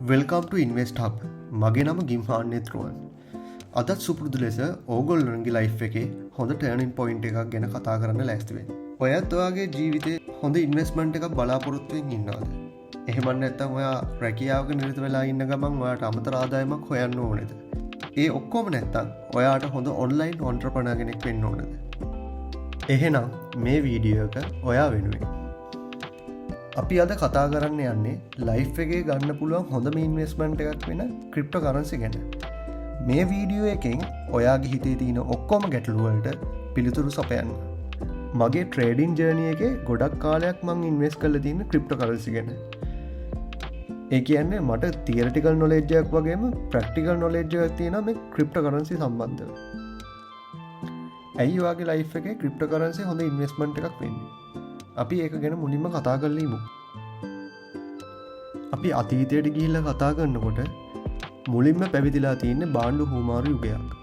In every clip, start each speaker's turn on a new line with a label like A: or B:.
A: Welcome ටු invest hub. මගේ නම ගිම්හාන් නෙත්රුවන්. අදත් සුපුරුදු ලෙස ඕගොල්ලන්ගේ ලයිෆ් එකේ හොඳ ටර්නින් පොයින්ට් එකක් ගැන කතා කරන්න ලෑස්ති වෙන්නේ. ඔයත් ඔයාගේ ජීවිතේ හොඳ ඉන්වෙස්ට්මන්ට් එකක් බලාපොරොත්තුෙන් ඉන්නවද? එහෙම නැත්නම් ඔයා රැකියාවක නිරත වෙලා ඉන්න ගමන් ඔයාට අමතර ආදායමක් හොයන්න ඕනේද? ඒ ඔක්කොම නැත්නම් ඔයාට හොඳ ඔන්ලයින් ඔන්ටර්ප්‍රනර් කෙනෙක් වෙන්න ඕනේද? එහෙනම් මේ වීඩියෝ එක ඔයා වෙනුවෙන්. අපි අද කතා කරන්න යන්නේ ලයිෆ් එකේ ගන්න පුළුවන් හොඳම ඉන්වෙස්ට්මන්ට් එකක් වෙන ක්‍රිප්ටෝ කරන්සි ගැන. මේ වීඩියෝ එකෙන් ඔයාගේ හිතේ තියෙන ඔක්කොම ගැටලු වලට පිළිතුරු සපයන්න. මගේ ට්‍රේඩින් ජර්නි එකේ ගොඩක් කාලයක් මං ඉන්වෙස්ට් කරලා තියෙන ක්‍රිප්ටෝ කරන්සි ගැන. ඒ කියන්නේ මට තියරිටිකල් නොලෙජ් එකක් වගේම ප්‍රැක්ටිකල් නොලෙජ් එකක් තියෙනවා මේ ක්‍රිප්ටෝ කරන්සි සම්බන්ධව. ඇයි ඔයාගේ ලයිෆ් එකේ ක්‍රිප්ටෝ කරන්සි හොඳ ඉන්වෙස්ට්මන්ට් එකක් වෙන්නේ? අපි ඒක ගැන මුලින්ම කතා කරලීමු. අපි අතීතයට ගිහිල්ලා කතා කරනකොට මුලින්ම පැවිදිලා තියෙන්නේ බාණ්ඩු හුමාරු යුගයක්.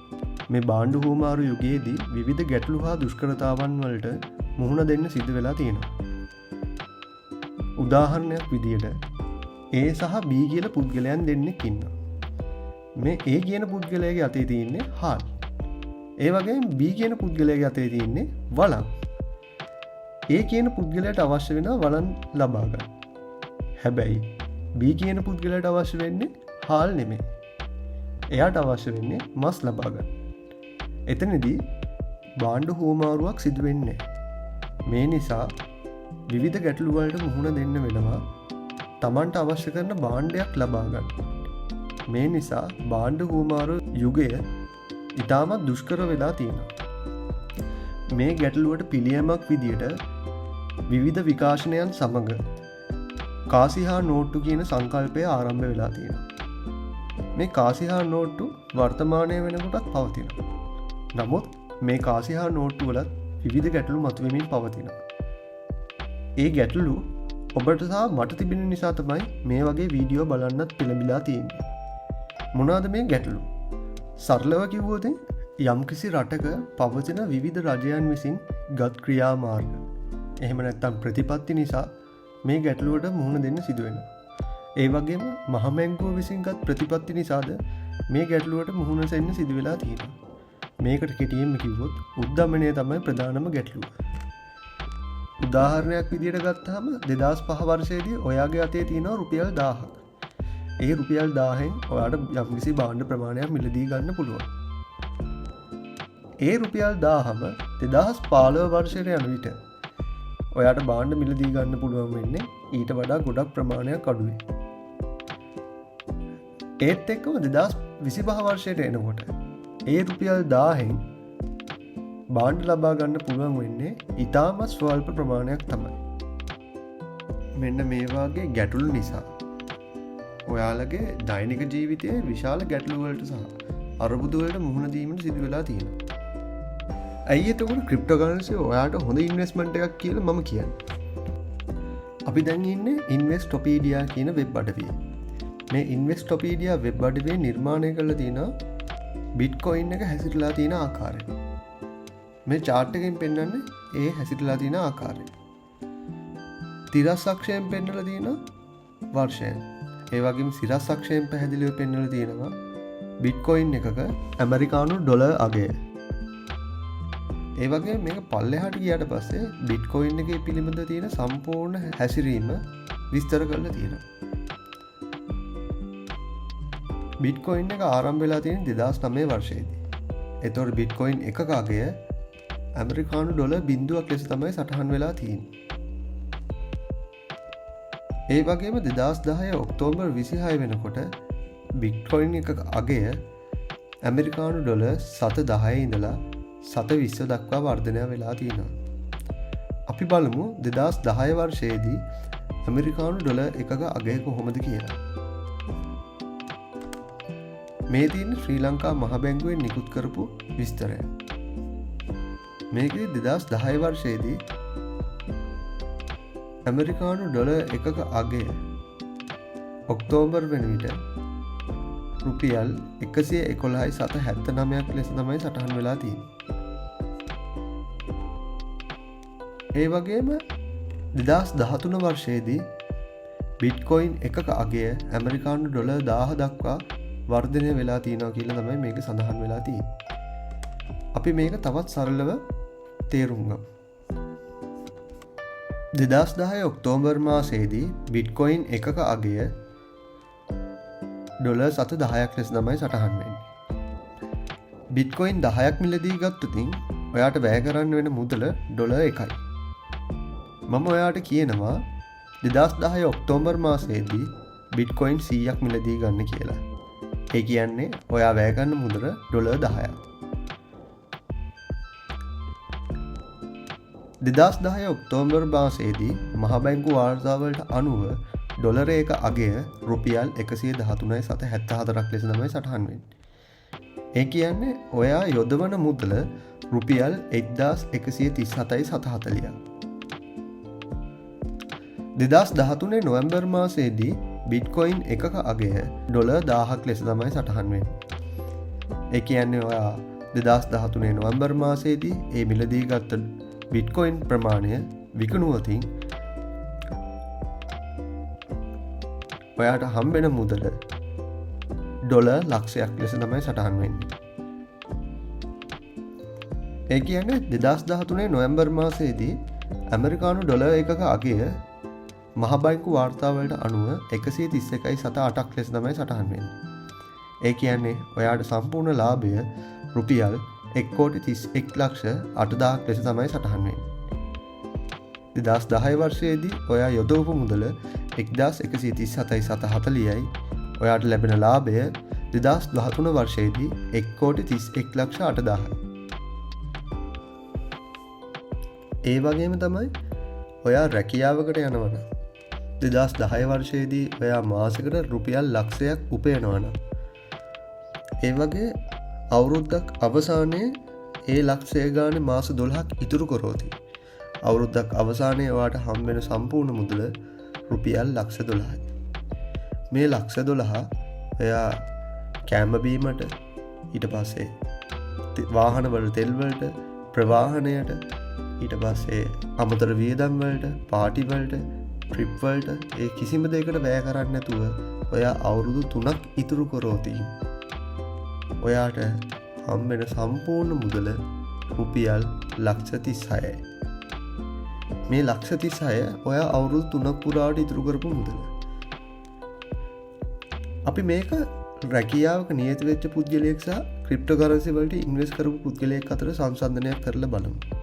A: මේ බාණ්ඩු හුමාරු යුගයේදී විවිධ ගැටලු හා දුෂ්කරතාවන් වලට මුහුණ දෙන්න සිද්ධ වෙලා තියෙනවා. උදාහරණයක් විදියට A සහ B කියලා පුද්ගලයන් දෙන්නෙක් ඉන්නවා. මේ A කියන පුද්ගලයාගේ අතේ තියෙන්නේ හාල්. ඒ වගේම B කියන පුද්ගලයාගේ අතේ තියෙන්නේ වළං. ඒ කියන පුද්ගලයට අවශ්‍ය වෙන වළං ලබා ගන්න. හැබැයි B කියන පුද්ගලයට අවශ්‍ය වෙන්නේ හාල් නෙමෙයි. එයාට අවශ්‍ය වෙන්නේ මස් ලබා ගන්න. එතනදී බාණ්ඩු හුවමාරුවක් සිදු වෙන්නේ නැහැ. මේ නිසා විවිධ ගැටලු වලට මුහුණ දෙන්න වෙනවා Tamanට අවශ්‍ය කරන භාණ්ඩයක් ලබා ගන්න. මේ නිසා බාණ්ඩු හුවමාරු යුගය ඉතාමත් දුෂ්කර වෙලා තියෙනවා. මේ ගැටලුවට පිළියමක් විදියට විවිධ විකාශනයන් සමඟ කාසි හා නෝට්ටු කියන සංකල්පය ආරම්භ වෙලා තියෙනවා. මේ කාසි හා නෝට්ටු වර්තමානය වෙනකොටත් පවතිනවා. නමුත් මේ කාසි හා නෝට්ටු වලත් විවිධ ගැටලු මතුවෙමින් පවතිනවා. ඒ ගැටලු ඔබට සහ මට තිබෙන නිසා තමයි මේ වගේ වීඩියෝ බලන්නත් පෙළඹිලා තියෙන්නේ. මොනවාද මේ ගැටලු? සරලව කිව්වොත් යම්කිසි රටක පවතින විවිධ රජයන් විසින් ගත් ක්‍රියාමාර්ග එහෙම නැත්නම් ප්‍රතිපත්ති නිසා මේ ගැටලුවට මුහුණ දෙන්න සිදු වෙනවා. ඒ වගේම මහමැංකුව විසින් ගත් ප්‍රතිපත්ති නිසාද මේ ගැටලුවට මුහුණ දෙන්න සිදු වෙලා තියෙනවා. මේකට කෙටියෙන්ම කිව්වොත් උද්ධමනය තමයි ප්‍රධානම ගැටලුව. උදාහරණයක් විදියට ගත්තාම 2005 වර්ෂයේදී ඔයාගේ අතේ තියෙනවා රුපියල් 1000ක්. ඒ රුපියල් 1000න් ඔයාට යම්කිසි භාණ්ඩ ප්‍රමාණයක් මිලදී ගන්න පුළුවන්. ඒ රුපියල් 1000ම 2015 වර්ෂයට යන විට ඔයාට භාණ්ඩ මිලදී ගන්න පුළුවන් වෙන්නේ ඊට වඩා ගොඩක් ප්‍රමාණයක් අඩුයි. ඒත් එක්කම 2025 වර්ෂයට එනකොට ඒ රුපියල් 1000න් භාණ්ඩ ලබා ගන්න පුළුවන් වෙන්නේ ඉතාමත් ස්වල්ප ප්‍රමාණයක් තමයි. මෙන්න මේ වගේ ගැටලු නිසා ඔයාලගේ දෛනික ජීවිතයේ විශාල ගැටලු වලට සහ අරුබුදු වලට මුහුණ දීමට සිදු වෙලා තියෙනවා. ඇයි එතකොට ක්‍රිප්ටෝ කරන්සි ඔයාට හොඳ ඉන්වෙස්ට්මන්ට් එකක් කියලා මම කියන්නේ? අපි දැන් ඉන්නේ ඉන්වෙස්ටොපීඩියා කියන වෙබ් අඩවියේ. මේ ඉන්වෙස්ටොපීඩියා වෙබ් අඩවිය නිර්මාණය කරලා තියෙනවා බිට්කොයින් එක හැසිරලා තියෙන ආකාරය. මේ chart එකෙන් පෙන්වන්නේ ඒ හැසිරලා තියෙන ආකාරය. තිරස් අක්ෂයෙන් පෙන්වලා තියෙන වර්ෂය. ඒ වගේම සිරස් අක්ෂයෙන් පැහැදිලිව පෙන්වලා තියෙනවා බිට්කොයින් එකක ඇමරිකානු ඩොලර් අගය. ඒ වගේ මේක පල්ලෙහාට ගියාට පස්සේ බිට්කොයින් එකේ පිළිබඳ තියෙන සම්පූර්ණ හැසිරීම විස්තර කරලා තියෙනවා. බිට්කොයින් එක ආරම්භ වෙලා තියෙන 2009 වර්ෂයේදී. ඒතකොට බිට්කොයින් එකක අගය ඇමරිකානු ඩොලර් බිංදුවක් ලෙස තමයි සටහන් වෙලා තියෙන්නේ. ඒ වගේම 2010 ඔක්තෝබර් 26 වෙනකොට බිට්කොයින් එකක අගය ඇමරිකානු ඩොලර් 710 ඉඳලා 720 දක්වා වර්ධනය වෙලා තියෙනවා. අපි බලමු 2010 වර්ෂයේදී ඇමරිකානු ඩොලර් එකක අගය කොහොමද කියලා. මේ තියෙන ශ්‍රී ලංකා මහ බැංකුවෙන් නිකුත් කරපු විස්තරය. මේකේ 2010 වර්ෂයේදී ඇමරිකානු ඩොලර් එකක අගය ඔක්තෝබර් වෙන විට රුපියල් 111.79ක් ලෙස තමයි සටහන් වෙලා තියෙන්නේ. ඒ වගේම 2013 වර්ෂයේදී බිට්කොයින් එකක අගය ඇමරිකානු ඩොලර් 1000 දක්වා වර්ධනය වෙලා තියෙනවා කියලා තමයි මේක සඳහන් වෙලා තියෙන්නේ. අපි මේක තවත් සරලව තේරුම් ගමු. 2010 ඔක්තෝබර් මාසයේදී බිට්කොයින් එකක අගය ඩොලර් 710ක් ලෙස තමයි සටහන් වෙන්නේ. බිට්කොයින් 10ක් මිලදී ගත්තොතින් ඔයාට වැය කරන්න වෙන මුදල ඩොලර් 1යි. මම ඔයාට කියනවා 2010 ඔක්තෝබර් මාසයේදී බිට්කොයින් 100ක් මිලදී ගන්න කියලා. ඒ කියන්නේ ඔයා වැය කරන මුදල ඩොලර් 10ක්. 2010 ඔක්තෝබර් මාසයේදී මහ බැංකු වාර්තාවලට අනුව ඩොලර එක අගය රුපියල් 113.74ක් ලෙස තමයි සටහන් වෙන්නේ. ඒ කියන්නේ ඔයා යොදවන මුදල රුපියල් 1137.740ක්. 2013 නොවැම්බර් මාසයේදී බිට්කොයින් එකක අගය ඩොලර් 1000ක් ලෙස තමයි සටහන් වෙන්නේ. ඒ කියන්නේ ඔයා 2013 නොවැම්බර් මාසයේදී ඒ මිලදී ගත්ත බිට්කොයින් ප්‍රමාණය විකුණුවතින් ඔයාට හම්බෙන මුදල ඩොලර් ලක්ෂයක් ලෙස තමයි සටහන් වෙන්නේ. ඒ කියන්නේ 2013 නොවැම්බර් මාසයේදී ඇමරිකානු ඩොලර් එකක අගය මහ බැංකු වාර්තාවලට අනුව 131.78ක් ලෙස තමයි සටහන් වෙන්නේ. ඒ කියන්නේ ඔයාට සම්පූර්ණ ලාභය රුපියල් 1,31,08,000ක් ලෙස තමයි සටහන් වෙන්නේ. 2010 වර්ෂයේදී ඔයා යොදවපු මුදල 1137.740යි. ඔයාට ලැබෙන ලාභය 2013 වර්ෂයේදී 1,31,08,000යි. ඒ වගේම තමයි ඔයා රැකියාවකට යනවනම් 2010 වර්ෂයේදී ඔයා මාසෙකට රුපියල් ලක්ෂයක් උපයනවනම් ඒ වගේ අවුරුද්දක් අවසානයේ ඒ ලක්ෂය ගානේ මාස 12ක් ඉතුරු කරෝති. අවුරුද්දක් අවසානයේ ඔයාට හම්බෙන සම්පූර්ණ මුදල රුපියල් ලක්ෂ 12යි. මේ ලක්ෂ 12 ඔයා කෑම බීමට, ඊට පස්සේ වාහනවල තෙල් වලට, ප්‍රවාහනයට, ඊට පස්සේ අමතර වියදම් වලට, පාටි වලට, ට්‍රිප් වලට ඒ කිසිම දෙයකට වැය කරන්නේ නැතුව ඔයා අවුරුදු 3ක් ඉතුරු කරෝති. ඔයාට හම්බෙන සම්පූර්ණ මුදල රුපියල් ලක්ෂ 36යි. මේ ලක්ෂ 36 ඔයා අවුරුදු 3ක් පුරාවට ඉතුරු කරපු මුදල. අපි මේක රැකියාවක නියත වෙච්ච පුද්ගලයෙක් සහ ක්‍රිප්ටෝකරන්සි වලට ඉන්වෙස්ට් කරපු පුද්ගලයෙක් අතර සංසන්දනයක් කරලා බලමු.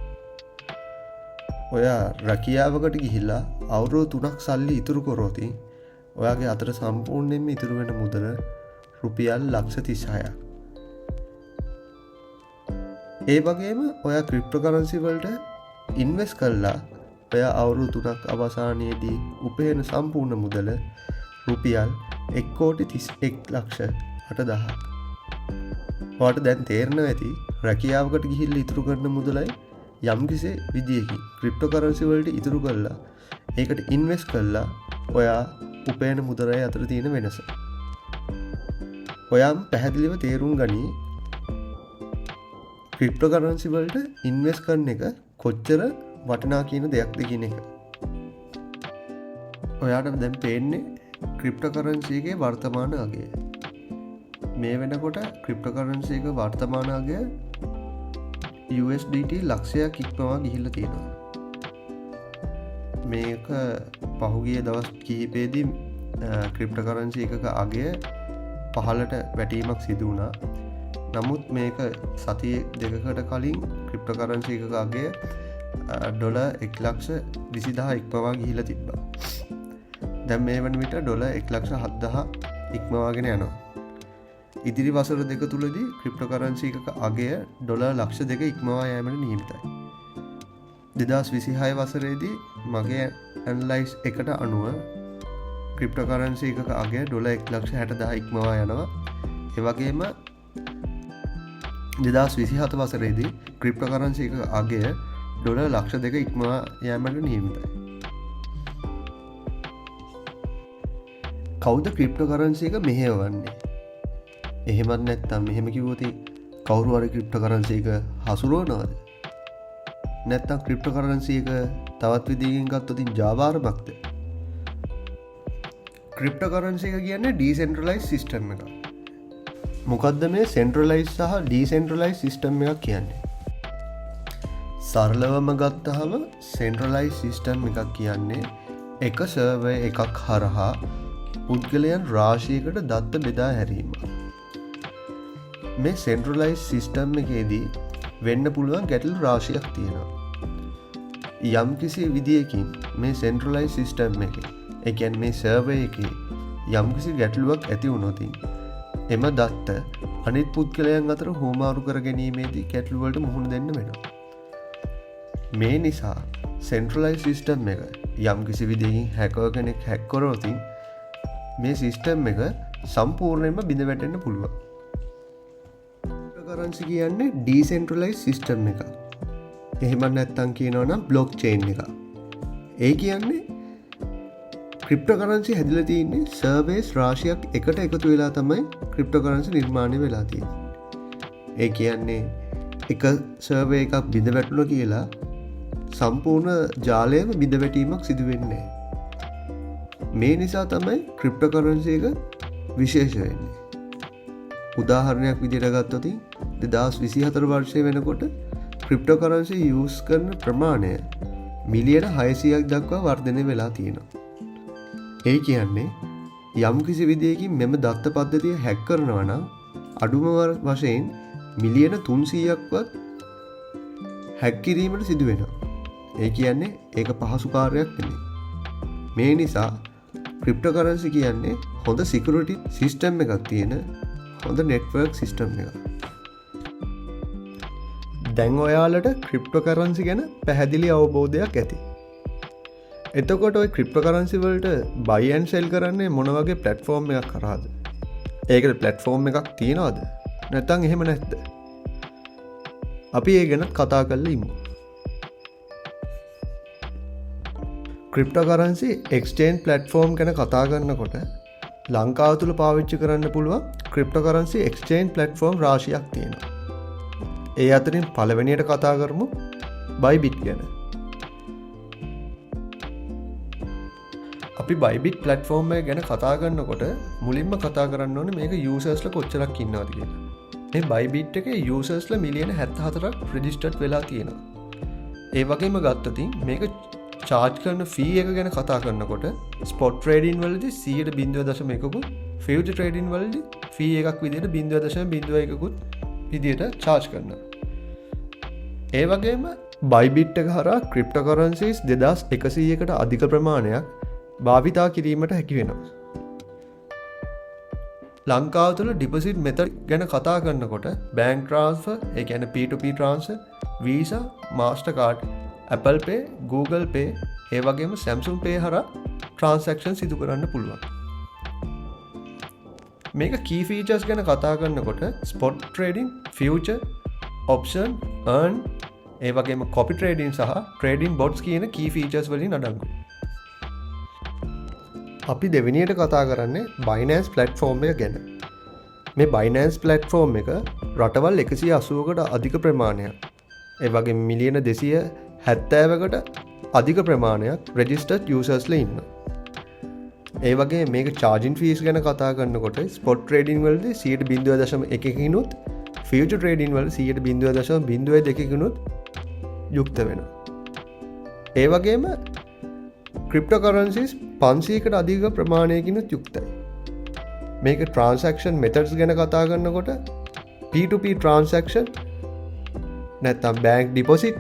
A: ඔයා රැකියාවකට ගිහිල්ලා අවුරුදු 3ක් සල්ලි ඉතුරු කරොත් ඔයාගේ අතර සම්පූර්ණයෙන්ම ඉතුරු වෙන මුදල රුපියල් ලක්ෂ 36ක්. ඒ වගේම ඔයා ක්‍රිප්ටෝකරන්සි වලට ඉන්වෙස්ට් කළා ඔයා අවුරුදු 3ක් අවසානයේදී උපයන සම්පූර්ණ මුදල රුපියල් 1,31,08,000ක්. ඔයාට දැන් තේරෙනවා ඇති රැකියාවකට ගිහිල්ලා ඉතුරු කරන මුදලයි යම්කිසි විදියකින් ක්‍රිප්ටෝකරන්සි වලට ඉතුරු කළා ඒකට ඉන්වෙස්ට් කළා ඔයා උපයන මුදලයි අතර තියෙන වෙනස. ඔයාම පැහැදිලිව තේරුම් ගනී ක්‍රිප්ටෝකරන්සි වලට ඉන්වෙස්ට් කරන එක කොච්චර වටිනා කියන දෙයක්ද කියන එක. ඔයාට දැන් පේන්නේ ක්‍රිප්ටෝකරන්සි එකේ වර්තමාන අගය. මේ වෙනකොට ක්‍රිප්ටෝකරන්සි එක වර්තමාන අගය USDT ලක්ෂයක් ඉක්මවා ගිහිල්ලා තියෙනවා. මේක පහුගිය දවස් කිහිපෙදී ක්‍රිප්ටෝකරන්සි එකක අගය පහළට වැටීමක් සිදු වුණා. නමුත් මේක සතිය දෙකකට කලින් ක්‍රිප්ටෝකරන්සි එකක අගය ඩොලර් 1,20,000 ඉක්මවා ගිහිල්ලා තිබ්බා. දැන් මේ වන විට ඩොලර් 1,07,000 ඉක්මවාගෙන යනවා. ඉදිරි වසර දෙක තුලදී ක්‍රිප්ටෝකරන්සි එකක අගය ඩොලර් ලක්ෂ 2 ඉක්මවා යාමට නියමිතයි. 2026 වසරේදී මගේ ඇනලයිස් එකට අනුව ක්‍රිප්ටෝකරන්සි එකක අගය ඩොලර් 1,60,000 ඉක්මවා යනවා. ඒ වගේම 2027 වසරේදී ක්‍රිප්ටෝකරන්සි එකක අගය ඩොලර් ලක්ෂ 2 ඉක්මවා යාමට නියමිතයි. කවුද ක්‍රිප්ටෝකරන්සි එක මෙහෙයවන්නේ? එහෙමත් නැත්නම් මෙහෙම කිව්වොත් කවුරු හරි ක්‍රිප්ටෝකරන්සි එක හසුරුවනවද? නැත්නම් ක්‍රිප්ටෝකරන්සි එක තවත් විදිහකින් ගත්තොත් ජාවාරමක්ද? ක්‍රිප්ටෝකරන්සි එක කියන්නේ ඩීසෙන්ට්‍රලයිස් සිස්ටම් එක. මොකක්ද මේ සෙන්ට්‍රලයිස් සහ ඩීසෙන්ට්‍රලයිස් සිස්ටම් එකක් කියන්නේ? සරලවම ගත්තහම සෙන්ට්‍රලයිස් සිස්ටම් එකක් කියන්නේ එක සර්වර් එකක් හරහා පුද්ගලයන් රාශියකට දත්ත බෙදා හැරීම. මේ සෙන්ට්‍රලයිස් සිස්ටම් එකේදී වෙන්න පුළුවන් ගැටලු රාශියක් තියෙනවා. යම් කිසි විදියකින් මේ සෙන්ට්‍රලයිස් සිස්ටම් එකේ, ඒ කියන්නේ මේ සර්වර් එකේ යම් කිසි ගැටලුවක් ඇති වුණොත් එම දත්ත අනිත් පුද්ගලයන් අතර හුවමාරු කර ගැනීමේදී ගැටලු වලට මුහුණ දෙන්න වෙනවා. මේ නිසා සෙන්ට්‍රලයිස් සිස්ටම් එක යම් කිසි විදිහකින් හැකර් කෙනෙක් හැක් කරොත් මේ සිස්ටම් එක සම්පූර්ණයෙන්ම බිඳ වැටෙන්න පුළුවන්. ක්‍රිප්ටෝකරන්සි කියන්නේ ඩීසෙන්ට්‍රලයිස් සිස්ටම් එකක්. එහෙම නැත්නම් කියනවා නම් බ්ලොක් චේන් එකක්. ඒ කියන්නේ ක්‍රිප්ටෝකරන්සි හැදිලා තියෙන්නේ සර්වර්ස් රාශියක් එකට එකතු වෙලා තමයි ක්‍රිප්ටෝකරන්සි නිර්මාණය වෙලා තියෙන්නේ. ඒ කියන්නේ එක සර්වර් එකක් බිඳ වැටුණා කියලා සම්පූර්ණ ජාලයම බිඳ වැටීමක් සිදු වෙන්නේ නැහැ. මේ නිසා තමයි ක්‍රිප්ටෝකරන්සි එක විශේෂ වෙන්නේ. උදාහරණයක් විදිහට ගත්තොත් 2024 වර්ෂය වෙනකොට ක්‍රිප්ටෝකරන්සි යූස් කරන ප්‍රමාණය මිලියන 600ක් දක්වා වර්ධනය වෙලා තියෙනවා. ඒ කියන්නේ යම් කිසි විදියකින් මෙම දත්ත පද්ධතිය හැක් කරනවා නම් අඩුම වශයෙන් මිලියන 300ක්වත් හැක් කිරීමට සිදු වෙනවා. ඒ කියන්නේ ඒක පහසු කාර්යයක් නෙමෙයි. මේ නිසා ක්‍රිප්ටෝකරන්සි කියන්නේ හොඳ සිකියුරිටි සිස්ටම් එකක් තියෙන හොඳ නෙට්වර්ක් සිස්ටම් එකක්. දැන් ඔයාලට ක්‍රිප්ටෝකරන්සි ගැන පැහැදිලි අවබෝධයක් ඇති. එතකොට ඔය ක්‍රිප්ටෝකරන්සි වලට buy and sell කරන්නේ මොන වගේ platform එකක් කරාද? ඒකට platform එකක් තියනවද? නැත්නම් එහෙම නැද්ද? අපි ඒ ගැන කතා කරලා ඉමු. ක්‍රිප්ටෝකරන්සි එක්ස්චේන්ජ් ප්ලැට්ෆෝම් ගැන කතා කරනකොට ලංකාව තුල පාවිච්චි කරන්න පුළුවන් ක්‍රිප්ටෝකරන්සි එක්ස්චේන්ජ් ප්ලැට්ෆෝම් රාශියක් තියෙනවා. ඒ අතරින් පළවෙනියට කතා කරමු Bybit ගැන. අපි Bybit ප්ලැට්ෆෝම් එක ගැන කතා කරනකොට මුලින්ම කතා කරන්න ඕනේ මේක යූසර්ස්ලා කොච්චරක් ඉන්නවද කියලා. මේ Bybit එකේ යූසර්ස්ලා මිලියන 74ක් රෙජිස්ටර්ඩ් වෙලා තියෙනවා. ඒ වගේම ගත්තොත් මේක චාර්ජ් කරන ෆී එක ගැන කතා කරනකොට ස්පොට් ට්‍රේඩින් වලදී 0.01කුත් ෆියුචර් ට්‍රේඩින් වලදී ෆී එකක් විදිහට 0.01කුත් විදිහට චාර්ජ් කරනවා. ඒ වගේම Bybit එක හරහා ක්‍රිප්ටෝකරන්සිස් 2100කට අධික ප්‍රමාණයක් භාවිතා කිරීමට හැකි වෙනවා. ලංකාව තුළ ඩිපොසිට් මෙතඩ් ගැන කතා කරනකොට බැංක් ට්‍රාන්ස්ෆර්, ඒ කියන්නේ P2P transfer, Visa, Mastercard, Apple Pay, Google Pay, ඒ වගේම Samsung Pay හරහා ට්‍රාන්සැක්ෂන් සිදු කරන්න පුළුවන්. මේක key features ගැන කතා කරනකොට spot trading, future, option, earn, ඒ වගේම copy trading සහ trading bots කියන key features වලින් අඩංගුයි. අපි දෙවෙනියට කතා කරන්නේ Binance platform එක ගැන. මේ Binance platform එක රටවල් 180කට අධික ප්‍රමාණයක්, ඒ වගේම මිලියන 270කට අධික ප්‍රමාණයක් registered usersලා ඉන්නවා. ඒ වගේ මේක charging fees ගැන කතා කරනකොට spot trading වලදී 0.01කිනුත් future trading වල 0.02කිනුත් යුක්ත වෙනවා. ඒ වගේම cryptocurrencies 500කට අධික ප්‍රමාණයකිනුත් යුක්තයි. මේක transaction methods ගැන කතා කරනකොට P2P transaction නැත්නම් bank deposit,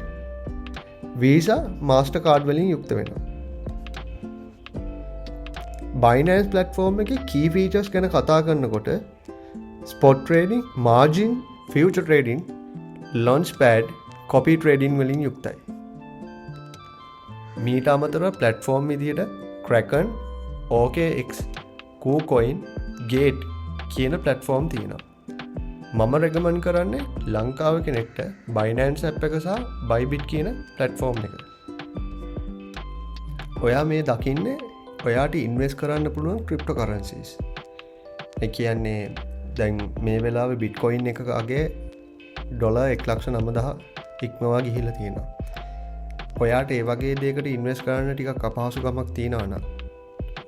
A: Visa, Mastercard වලින් යුක්ත වෙනවා. Binance platform එකේ key features ගැන කතා කරනකොට spot trading, margin, future trading, launchpad, copy trading වලින් යුක්තයි. මීට අමතරව platform විදිහට Kraken, OKX, KuCoin, Gate කියන platform තියෙනවා. මම recommend කරන්නේ ලංකාව කෙනෙක්ට Binance app එක සහ Bybit කියන platform එක. ඔයා මේ දකින්නේ ඔයාට invest කරන්න පුළුවන් cryptocurrencies. ඒ කියන්නේ දැන් මේ වෙලාවේ Bitcoin එකකගේ $1,90,000 ඉක්මවා ගිහිල්ලා තියෙනවා. ඔයාට ඒ වගේ දෙයකට ඉන්වෙස්ට් කරන්න ටිකක් අපහසුකමක් තියෙනවා නම්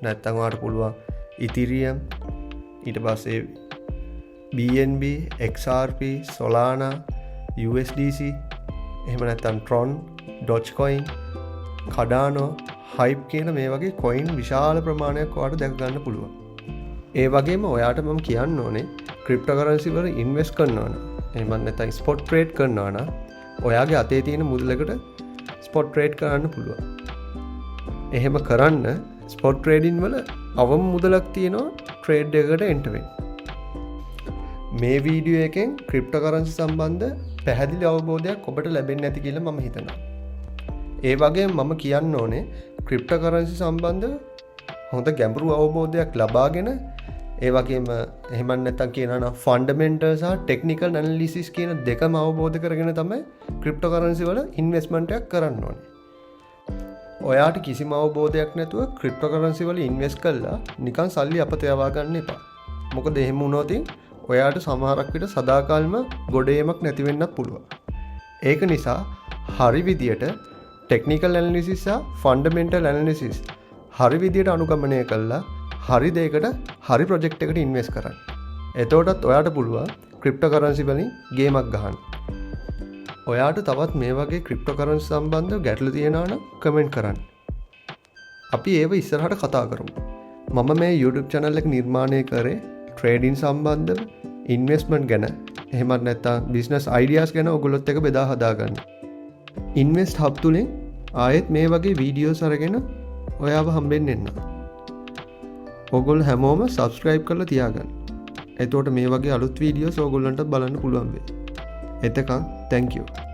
A: නැත්නම් ඔයාට පුළුවන් Ethereum, ඊට පස්සේ BNB, XRP, Solana, USDC, එහෙම නැත්නම් Tron, Dogecoin, Cardano, Hype කියන මේ වගේ coin විශාල ප්‍රමාණයක් ඔයාලට දැක ගන්න පුළුවන්. ඒ වගේම ඔයාට මම කියන්න ඕනේ cryptocurrency වල invest කරනවා නම් එහෙම නැත්නම් spot trade කරනවා නම් ඔයාගේ අතේ තියෙන මුදලකට spot trade කරන්න පුළුවන්. එහෙම කරන්න spot trading වල අවම මුදලක් තියෙනවා trade එකකට enter වෙන්න. මේ වීඩියෝ එකෙන් cryptocurrency සම්බන්ධ පැහැදිලි අවබෝධයක් ඔබට ලැබෙන්නේ නැති කියලා මම හිතනවා. ඒ වගේම මම කියන්න ඕනේ cryptocurrency සම්බන්ධ හොඳ ගැඹුරු අවබෝධයක් ලබාගෙන ඒ වගේම එහෙම නැත්නම් කියනවා නම් ෆන්ඩමෙන්ටල් සහ ටෙක්නිකල් ඇනලිසිස් කියන දෙකම අවබෝධ කරගෙන තමයි cryptocurrency වල ඉන්වෙස්ට්මන්ට් එකක් කරන්න ඕනේ. ඔයාට කිසිම අවබෝධයක් නැතුව cryptocurrency වල ඉන්වෙස්ට් කළා නිකන් සල්ලි අපත යවා ගන්න එපා. මොකද එහෙම වුණොත් ඔයාට සමහරක් විට සදාකාලම ගොඩේමක් නැති වෙන්නත් පුළුවන්. ඒක නිසා හරි විදියට ටෙක්නිකල් ඇනලිසිස් සහ ෆන්ඩමෙන්ටල් ඇනලිසිස් හරි විදියට අනුගමනය කළා හරි දෙයකට හරි ප්‍රොජෙක්ට් එකකට ඉන්වෙස්ට් කරන්න. එතකොටත් ඔයාට පුළුවන් cryptocurrency වලින් ගේමක් ගහන්න. ඔයාට තවත් මේ වගේ cryptocurrency සම්බන්ධ ගැටලු තියෙනවා නම් කමෙන්ට් කරන්න. අපි ඒව ඉස්සරහට කතා කරමු. මම මේ YouTube channel එක නිර්මාණය කරේ trading සම්බන්ධව investment ගැන එහෙමත් නැත්නම් business ideas ගැන ඔයගොල්ලොත් එක්ක බෙදා හදා ගන්න. Invest Hub තුලින් ආයෙත් මේ වගේ වීඩියෝස් අරගෙන ඔයාව හම්බෙන්න එන්න. ඔයගොල්ලෝ හැමෝම subscribe කරලා තියාගන්න. එතකොට මේ වගේ අලුත් වීඩියෝස් ඔයගොල්ලන්ට බලන්න පුළුවන් වෙයි. එතකන් thank you.